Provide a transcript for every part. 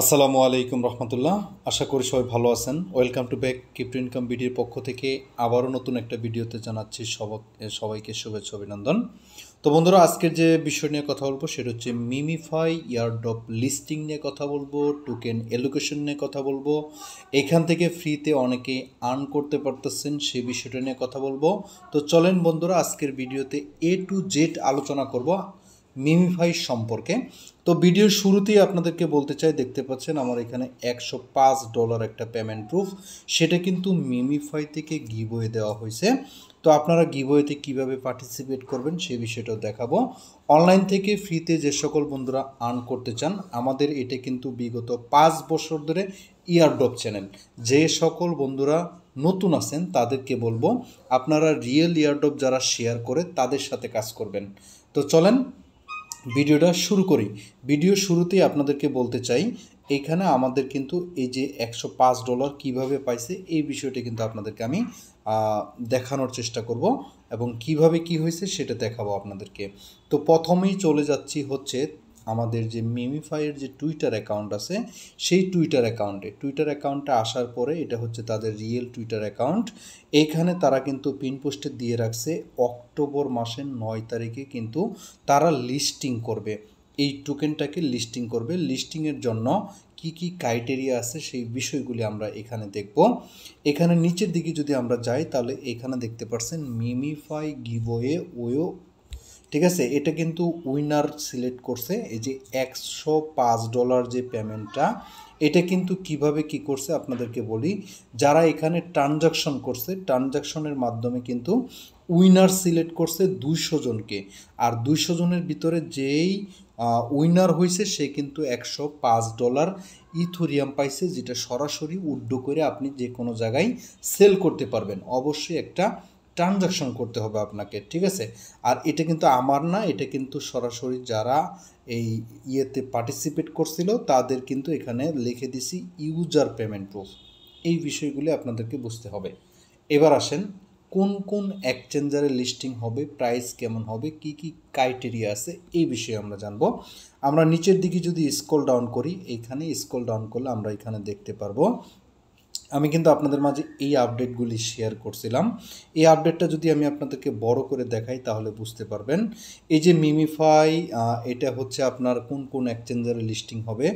আসসালামু আলাইকুম রহমতুল্লাহ। আশা করি সবাই ভালো আছেন। Welcome to back crypto income ভিডিওর পক্ষ থেকে আবারও নতুন একটা ভিডিওতে জানাচ্ছি সবাইকে শুভেচ্ছা অভিনন্দন। তো বন্ধুরা, আজকের যে বিষয় নিয়ে কথা বলবো সেটা হচ্ছে মিমিফাই এয়ারড্রপ লিস্টিং নিয়ে কথা বলবো, টোকেন এলোকেশন নিয়ে কথা বলবো, এখান থেকে ফ্রিতে অনেকে আর্ন করতে পারতেছেন সেই বিষয়টা নিয়ে কথা বলবো। তো চলেন বন্ধুরা, আজকের ভিডিওতে এ টু জেড আলোচনা করব মিমিফাই সম্পর্কে। তো ভিডিওর শুরুতেই আপনাদেরকে বলতে চাই, দেখতে পাচ্ছেন আমার এখানে $105 একটা পেমেন্ট প্রুফ, সেটা কিন্তু মিমিফাই থেকে গিভওয়ে দেওয়া হয়েছে। তো আপনারা গিভওয়েতে কিভাবে পার্টিসিপেট করবেন সেই বিষয়টাও দেখাবো। অনলাইন থেকে ফ্রিতে যে সকল বন্ধুরা আর্ন করতে চান, আমাদের এটা কিন্তু বিগত 5 বছর ধরে ইয়ারড্রপ চ্যানেল। যে সকল বন্ধুরা নতুন আছেন তাদেরকে বলবো আপনারা রিয়েল ইয়ারড্রপ যারা শেয়ার করে তাদের সাথে কাজ করবেন। তো চলেন ভিডিওটা শুরু করি। ভিডিও শুরুতেই আপনাদেরকে বলতে চাই, এখানে আমাদের কিন্তু এই যে $105 কিভাবে পাইছে এই বিষয়টি কিন্তু আপনাদেরকে আমি দেখানোর চেষ্টা করব এবং কিভাবে কি হয়েছে সেটা দেখাবো আপনাদেরকে। তো প্রথমেই চলে যাচ্ছি হচ্ছে আমাদের যে মিমিফাইয়ের যে টুইটার অ্যাকাউন্ট আছে সেই টুইটার অ্যাকাউন্টে আসার পরে এটা হচ্ছে তাদের রিয়েল টুইটার অ্যাকাউন্ট। এইখানে তারা কিন্তু পিন পোস্টে দিয়ে রাখছে অক্টোবর মাসের 9 তারিখে কিন্তু তারা লিস্টিং করবে, এই টোকেনটাকে লিস্টিং করবে। লিস্টিংয়ের জন্য কি কি ক্রাইটেরিয়া আছে সেই বিষয়গুলি আমরা এখানে দেখব। এখানে নিচের দিকে যদি আমরা যাই তাহলে এখানে দেখতে পাচ্ছেন মিমিফাই গিভওয়ে ওয়ো, ঠিক আছে। এটা কিন্তু উইনার সিলেক্ট করছে। এই যে $105 যে পেমেন্টটা, এটা কিন্তু কিভাবে কি করছে আপনাদেরকে বলি। যারা এখানে ট্রানজাকশন করছে, ট্রানজাকশনের মাধ্যমে কিন্তু উইনার সিলেক্ট করছে 200 জনকে, আর 200 জনের ভিতরে যেই উইনার হয়েছে সে কিন্তু $105 ইথোরিয়াম পাইছে, যেটা সরাসরি উইথড্র করে আপনি যে কোনো জায়গায় সেল করতে পারবেন। অবশ্যই একটা ট্রানজাকশন করতে হবে আপনাকে, ঠিক আছে। আর এটা কিন্তু আমার না, এটা কিন্তু সরাসরি যারা এই ইয়েতে পার্টিসিপেট করছিল তাদের কিন্তু এখানে লিখে দিছি ইউজার পেমেন্ট প্রুফ। এই বিষয়গুলি আপনাদেরকে বুঝতে হবে। এবার আসেন কোন কোন এক্সচেঞ্জারে লিস্টিং হবে, প্রাইস কেমন হবে, কি কি ক্রাইটেরিয়া আছে এই বিষয়ে আমরা জানবো। আমরা নিচের দিকে যদি স্ক্রল ডাউন করি, এইখানে স্ক্রল ডাউন করলে আমরা এখানে দেখতে পারবো আমি কিন্তু আপনাদের মাঝে এই আপডেটগুলি শেয়ার করছিলাম। এই আপডেটটা যদি আমি আপনাদেরকে বড় করে দেখাই তাহলে বুঝতে পারবেন। এই যে মিমিফাই, এটা হচ্ছে আপনার কোন কোন এক্সচেঞ্জারে লিস্টিং হবে।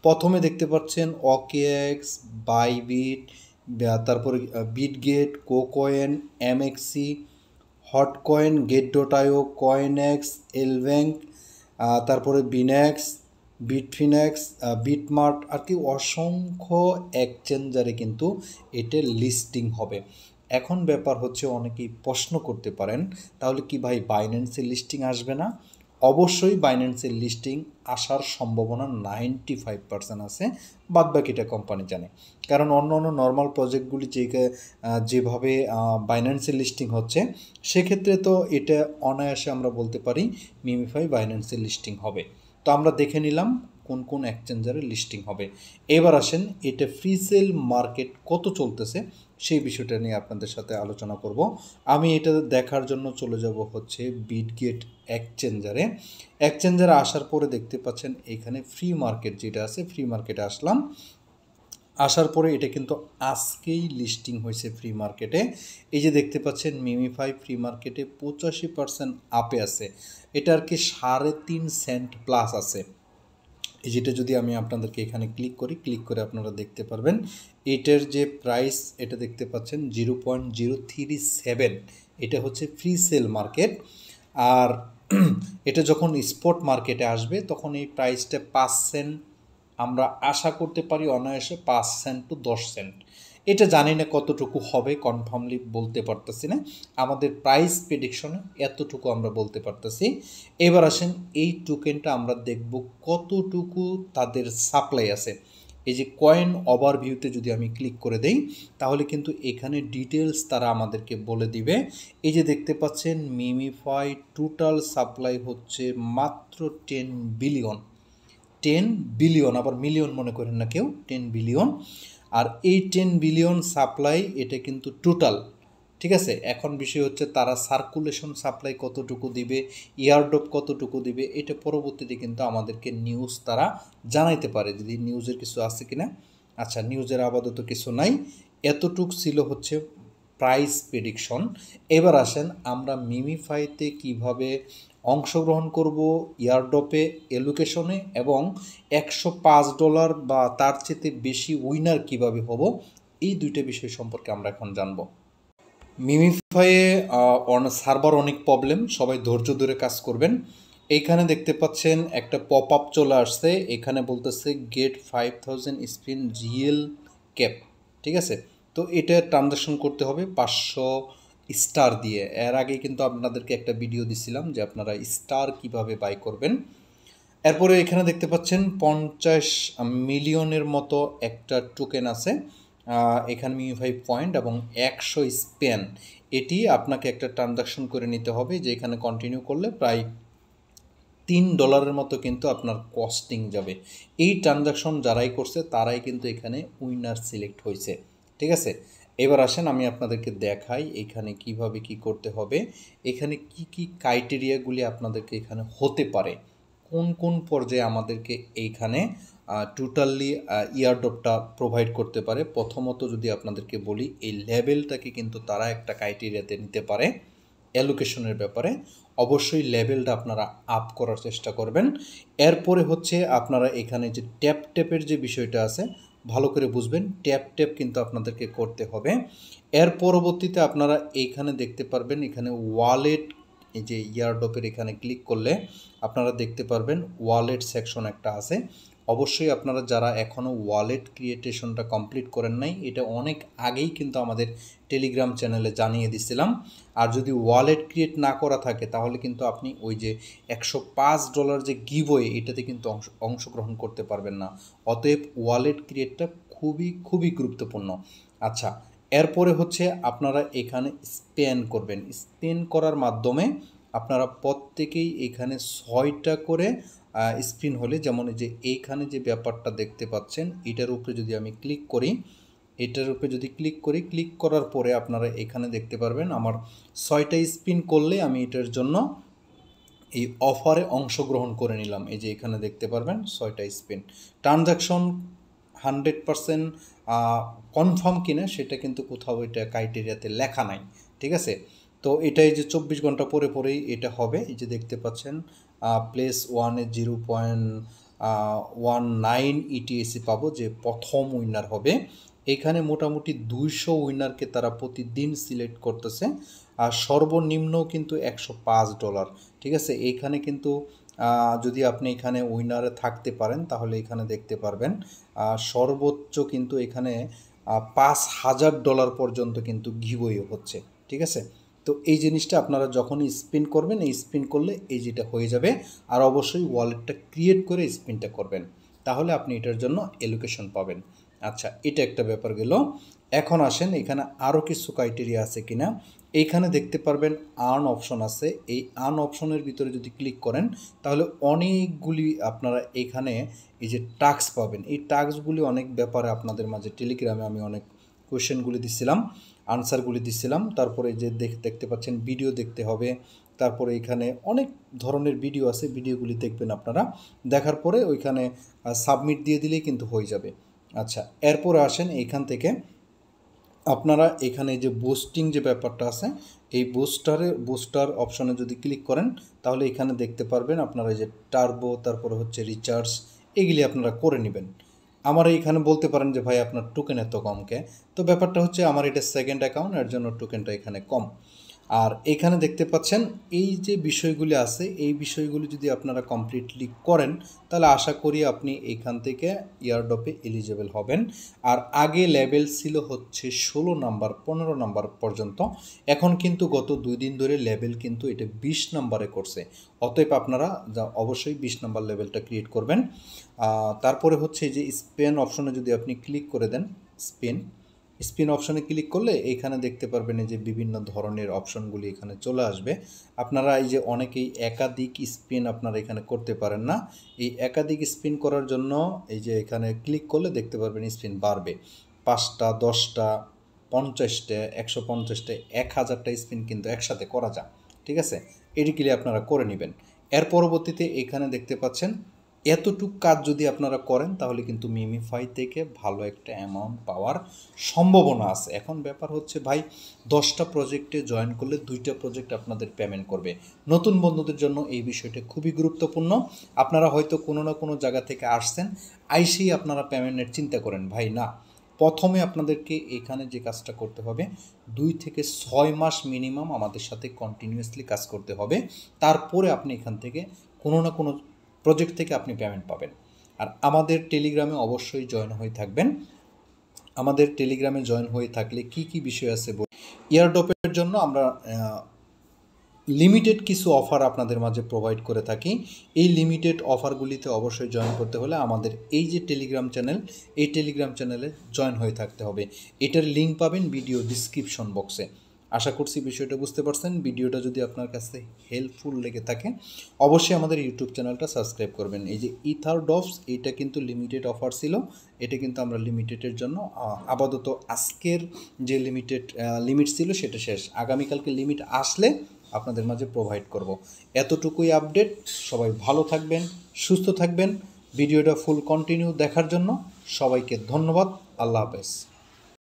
প্রথমে দেখতে পাচ্ছেন OKX, বাইবিট, তারপরে বিটগেট, কোকয়েন, এমএক্সি, হটকয়েন, গেট.io, কয়েনএক্স, এলব্যাঙ্ক, তারপরে বিনেক্স, বিটফিনেক্স, বিটমার্ট, আর কি অসংখ্য এক্সচেঞ্জারে কিন্তু এটা লিস্টিং হবে। এখন ব্যাপার হচ্ছে অনেকেই প্রশ্ন করতে পারেন, তাহলে কি ভাই বাইন্যান্সের লিস্টিং আসবে না? অবশ্যই বাইন্যান্সের লিস্টিং আসার সম্ভাবনা 95% আছে, বাদবাকিটা কোম্পানি জানে। কারণ অন্য অন্য নর্মাল প্রজেক্টগুলি যেভাবে বাইন্যান্সের লিস্টিং হচ্ছে, সেক্ষেত্রে তো এটা অনায়াসে আমরা বলতে পারি মিমিফাই বাইন্যান্সের লিস্টিং হবে। তো আমরা দেখে নিলাম কোন কোন এক্সচেঞ্জারে লিস্টিং হবে। এবার আসেন এটা ফ্রি সেল মার্কেট কত চলতেছে সেই বিষয়টা নিয়ে আপনাদের সাথে আলোচনা করব। আমি এটা দেখার জন্য চলে যাব হচ্ছে বিটগেট এক্সচেঞ্জারে আসার পরে দেখতে পাচ্ছেন এখানে ফ্রি মার্কেট যেটা আছে, ফ্রি মার্কেটে আসলাম। আসার পরে এটা কিন্তু আজকেই লিস্টিং হয়েছে ফ্রি মার্কেটে। এই যে দেখতে পাচ্ছেন মিমিফাই ফ্রি মার্কেটে 85% আপে আছে। এটা আর কি 3.5 সেন্ট প্লাস আছে। এই যেটা যদি আমি আপনাদেরকে এখানে ক্লিক করে আপনারা দেখতে পারবেন এটার যে প্রাইস, এটা দেখতে পাচ্ছেন 0.037। এটা হচ্ছে ফ্রি সেল মার্কেট। আর এটা যখন স্পট মার্কেটে আসবে তখন এই প্রাইসটা 5 সেন্ট আমরা আশা করতে পারি, অনায়াসে 5 সেন্ট টু 10 সেন্ট। এটা জানি না কতটুকু হবে, কনফার্মলি বলতে পারতেছি না। আমাদের প্রাইস প্রেডিকশনে এতটুকু আমরা বলতে পারতেছি। এবার আসেন এই টোকেনটা আমরা দেখব কতটুকু তাদের সাপ্লাই আছে। এই যে কয়েন ওভারভিউতে যদি আমি ক্লিক করে দেই তাহলে কিন্তু এখানে ডিটেলস তারা আমাদেরকে বলে দিবে। এই যে দেখতে পাচ্ছেন মিমিফাই টোটাল সাপ্লাই হচ্ছে মাত্র 10 বিলিয়ন। 10 বিলিয়ন, আবার মিলিয়ন মনে করেন না কেউ, 10 বিলিয়ন। আর এই 10 বিলিয়ন সাপ্লাই এটা কিন্তু টোটাল, ঠিক আছে। এখন বিষয় হচ্ছে তারা সার্কুলেশন সাপ্লাই কতটুকু দিবে, এয়ারড্রপ কতটুকু দিবে, এটা পরবর্তীতে কিন্তু আমাদেরকে নিউজ তারা জানাইতে পারে যদি নিউজের কিছু আছে কিনা। আচ্ছা, নিউজের আপাতত কিছু নাই। এতটুক ছিল হচ্ছে প্রাইস প্রেডিকশন। এবার আসেন আমরা মিমিফাইতে কিভাবে অংশগ্রহণ করব, এয়ারড্রপে, এলোকেশনে, এবং $105 বা তার চেয়ে বেশি উইনার কিভাবে হব, এই দুইটা বিষয় সম্পর্কে আমরা এখন জানব। মিমিফাইয়ে সার্ভার অনেক প্রবলেম, সবাই ধৈর্য ধরে কাজ করবেন। এইখানে দেখতে পাচ্ছেন একটা পপ আপ চলে আসছে, এখানে বলতেছে গেট 5000 স্পিন জিএল ক্যাপ। ঠিক আছে, তো এটা ট্রানজাকশন করতে হবে 500 স্টার দিয়ে। এর আগে কিন্তু আপনাদেরকে একটা ভিডিও দিছিলাম যে আপনারা স্টার কিভাবে বাই করবেন। এরপরে এখানে দেখতে পাচ্ছেন 50 মিলিয়নের মতো একটা টোকেন আছে, এখানে মিমিফাই পয়েন্ট এবং 100 স্পেন। এটি আপনাকে একটা ট্রানজাকশন করে নিতে হবে, যে এখানে কন্টিনিউ করলে প্রায় $3 মতো কিন্তু আপনার কস্টিং যাবে। এই ট্রানজাকশন যারাই করছে তারাই কিন্তু এখানে উইনার সিলেক্ট হয়েছে। ঠিক আছে, এবার আসেন আমি আপনাদেরকে দেখাই এখানে কিভাবে কি করতে হবে, এখানে কি কি ক্রাইটেরিয়াগুলি আপনাদেরকে এখানে হতে পারে, কোন কোন পর্যায়ে আমাদেরকে এইখানে টোটালি ইয়ারড্রপটা প্রোভাইড করতে পারে। প্রথমত যদি আপনাদেরকে বলি, এই লেভেলটাকে কিন্তু তারা একটা ক্রাইটেরিয়াতে নিতে পারে। অ্যালোকেশনের ব্যাপারে অবশ্যই লেভেলটা আপনারা আপ করার চেষ্টা করবেন। এরপরে হচ্ছে আপনারা এখানে যে ট্যাপের যে বিষয়টা আছে ভালো করে বুঝবেন, ট্যাপ কিন্তু আপনাদেরকে করতে হবে। এর পরবর্তীতে আপনারা এইখানে দেখতে পারবেন, এখানে ওয়ালেট, এই যে ইয়ারড্রপের এখানে ক্লিক করলে আপনারা দেখতে পারবেন ওয়ালেট সেকশন একটা আছে। অবশ্যই আপনারা যারা এখনও ওয়ালেট ক্রিয়েটেশনটা কমপ্লিট করেন নাই, এটা অনেক আগেই কিন্তু আমাদের টেলিগ্রাম চ্যানেলে জানিয়ে দিছিলাম। আর যদি ওয়ালেট ক্রিয়েট না করা থাকে তাহলে কিন্তু আপনি ওই যে $105 যে গিভওয়ে, এটাতে কিন্তু অংশগ্রহণ করতে পারবেন না। অতএব ওয়ালেট ক্রিয়েটটা খুবই গুরুত্বপূর্ণ। আচ্ছা, এরপরে হচ্ছে আপনারা এখানে স্পেন করবেন। স্পেন করার মাধ্যমে আপনারা প্রত্যেকেই এখানে 6টা করে স্পিন হলে, যেমন যে এইখানে যে ব্যাপারটা দেখতে পাচ্ছেন, এটার উপরে যদি আমি ক্লিক করি, এটার উপরে যদি ক্লিক করার পরে আপনারা এখানে দেখতে পারবেন আমার 6টা স্পিন করলে আমি এটার জন্য এই অফারে অংশগ্রহণ করে নিলাম। এই যে এখানে দেখতে পারবেন 6টা স্পিন। ট্রানজাকশন 100% কনফার্ম কিনা সেটা কিন্তু কোথাও এটা ক্রাইটেরিয়াতে লেখা নাই। ঠিক আছে, তো এটাই যে 24 ঘন্টা পরেই এটা হবে। এই যে দেখতে পাচ্ছেন প্লেস 1-এ 0.19 ইটিএসি পাবো, যে প্রথম উইনার হবে। এখানে মোটামুটি 200 উইনারকে তারা প্রতিদিন সিলেক্ট করতেছে, আর সর্বনিম্ন কিন্তু $105। ঠিক আছে, এইখানে কিন্তু যদি আপনি এখানে উইনারে থাকতে পারেন তাহলে এখানে দেখতে পারবেন সর্বোচ্চ কিন্তু এখানে $5000 পর্যন্ত কিন্তু গিভওয়ে হচ্ছে। ঠিক আছে, তো এই জিনিসটা আপনারা যখনই স্পিন করবেন, এই স্পিন করলে এই যেটা হয়ে যাবে। আর অবশ্যই ওয়ালেটটা ক্রিয়েট করে স্পিনটা করবেন, তাহলে আপনি এটার জন্য এলোকেশন পাবেন। আচ্ছা, এটা একটা ব্যাপার গেল। এখন আসেন এখানে আরও কিছু ক্রাইটেরিয়া আছে কিনা। এইখানে দেখতে পারবেন আর্ন অপশন আছে। এই আর্ন অপশনের ভিতরে যদি ক্লিক করেন তাহলে অনেকগুলি আপনারা এখানে এই যে টাস্ক পাবেন। এই টাস্কগুলি অনেক ব্যাপারে আপনাদের মাঝে টেলিগ্রামে আমি অনেক কোয়েশ্চেনগুলি দিচ্ছিলাম, আনসারগুলি দিচ্ছিলাম। তারপরে যে দেখতে পাচ্ছেন ভিডিও দেখতে হবে, তারপরে এখানে অনেক ধরনের ভিডিও আছে, ভিডিওগুলি দেখবেন আপনারা। দেখার পরে ওইখানে সাবমিট দিয়ে দিলেই কিন্তু হয়ে যাবে। আচ্ছা, এরপরে আসেন এইখান থেকে আপনারা এখানে যে বুস্টিং যে ব্যাপারটা আছে, এই বুস্টার অপশনে যদি ক্লিক করেন তাহলে এখানে দেখতে পারবেন আপনারা যে টার্বো, তারপরে হচ্ছে রিচার্জ, এগুলি আপনারা করে নেবেন। আমার এইখানে বলতে পারেন যে ভাই আপনার টোকেন এত কমকে, তো ব্যাপারটা হচ্ছে আমার এটা সেকেন্ড অ্যাকাউন্ট, এর জন্য টোকেনটা এখানে কম। আর এখানে দেখতে পাচ্ছেন এই যে বিষয়গুলি আছে, এই বিষয়গুলি যদি আপনারা কমপ্লিটলি করেন তাহলে আশা করি আপনি এখান থেকে ইয়ারড্রপে এলিজিবল হবেন। আর আগে লেভেল ছিল হচ্ছে 16 নাম্বার 15 নাম্বার পর্যন্ত, এখন কিন্তু গত 2 দিন ধরে লেভেল কিন্তু এটা 20 নাম্বারে করছে। অতএব আপনারা অবশ্যই 20 নাম্বার লেভেলটা ক্রিয়েট করবেন। তারপরে হচ্ছে যে স্পেন অপশনে যদি আপনি ক্লিক করে দেন, স্পিন অপশনে ক্লিক করলে এইখানে দেখতে পারবেন এই যে বিভিন্ন ধরনের অপশনগুলি এখানে চলে আসবে। আপনারা এই যে অনেকেই একাধিক স্পিন আপনারা এখানে করতে পারেন না, এই একাধিক স্পিন করার জন্য এই যে এখানে ক্লিক করলে দেখতে পারবেন স্পিন বাড়বে, 5টা 10টা 50টা 150টা 1000টা স্পিন কিন্তু একসাথে করা যায়, ঠিক আছে? এটি ক্লিয়ার আপনারা করে নেবেন। এর পরবর্তীতে এখানে দেখতে পাচ্ছেন এতটুক কাজ যদি আপনারা করেন তাহলে কিন্তু মিমিফাই থেকে ভালো একটা অ্যামাউন্ট পাওয়ার সম্ভাবনা আছে। এখন ব্যাপার হচ্ছে ভাই 10টা প্রজেক্টে জয়েন করলে 2টা প্রজেক্ট আপনাদের পেমেন্ট করবে। নতুন বন্ধুদের জন্য এই বিষয়টা খুবই গুরুত্বপূর্ণ। আপনারা হয়তো কোনো না কোনো জায়গা থেকে আসছেন, আইসেই আপনারা পেমেন্টের চিন্তা করেন, ভাই না। প্রথমে আপনাদেরকে এখানে যে কাজটা করতে হবে 2 থেকে 6 মাস মিনিমাম আমাদের সাথে কন্টিনিউয়াসলি কাজ করতে হবে। তারপরে আপনি এখান থেকে কোনো না কোনো প্রজেক্ট থেকে আপনি পেমেন্ট পাবেন। আর আমাদের টেলিগ্রামে অবশ্যই জয়েন হয়ে থাকবেন। আমাদের টেলিগ্রামে জয়েন হয়ে থাকলে কি কি বিষয় আছে এয়ারড্রপের জন্য আমরা লিমিটেড কিছু অফার আপনাদের মাঝে প্রোভাইড করে থাকি। এই লিমিটেড অফারগুলিতে অবশ্যই জয়েন করতে হলে আমাদের এই যে টেলিগ্রাম চ্যানেল, এই টেলিগ্রাম চ্যানেলে জয়েন হয়ে থাকতে হবে। এটার লিঙ্ক পাবেন ভিডিও ডিসক্রিপশন বক্সে। আশা করছি বিষয়টা বুঝতে পারছেন। ভিডিওটা যদি আপনার কাছে হেল্পফুল লেগে থাকে অবশ্যই আমাদের ইউটিউব চ্যানেলটা সাবস্ক্রাইব করবেন। এই যে ইথার ডপস, এটা কিন্তু লিমিটেড অফার ছিল, এটা কিন্তু আমরা লিমিটেডের জন্য আপাতত আজকের যে লিমিট ছিল সেটা শেষ। আগামীকালকে লিমিট আসলে আপনাদের মাঝে প্রোভাইড করব। এতটুকুই আপডেট। সবাই ভালো থাকবেন, সুস্থ থাকবেন। ভিডিওটা ফুল কন্টিনিউ দেখার জন্য সবাইকে ধন্যবাদ। আল্লাহ হাফেজ।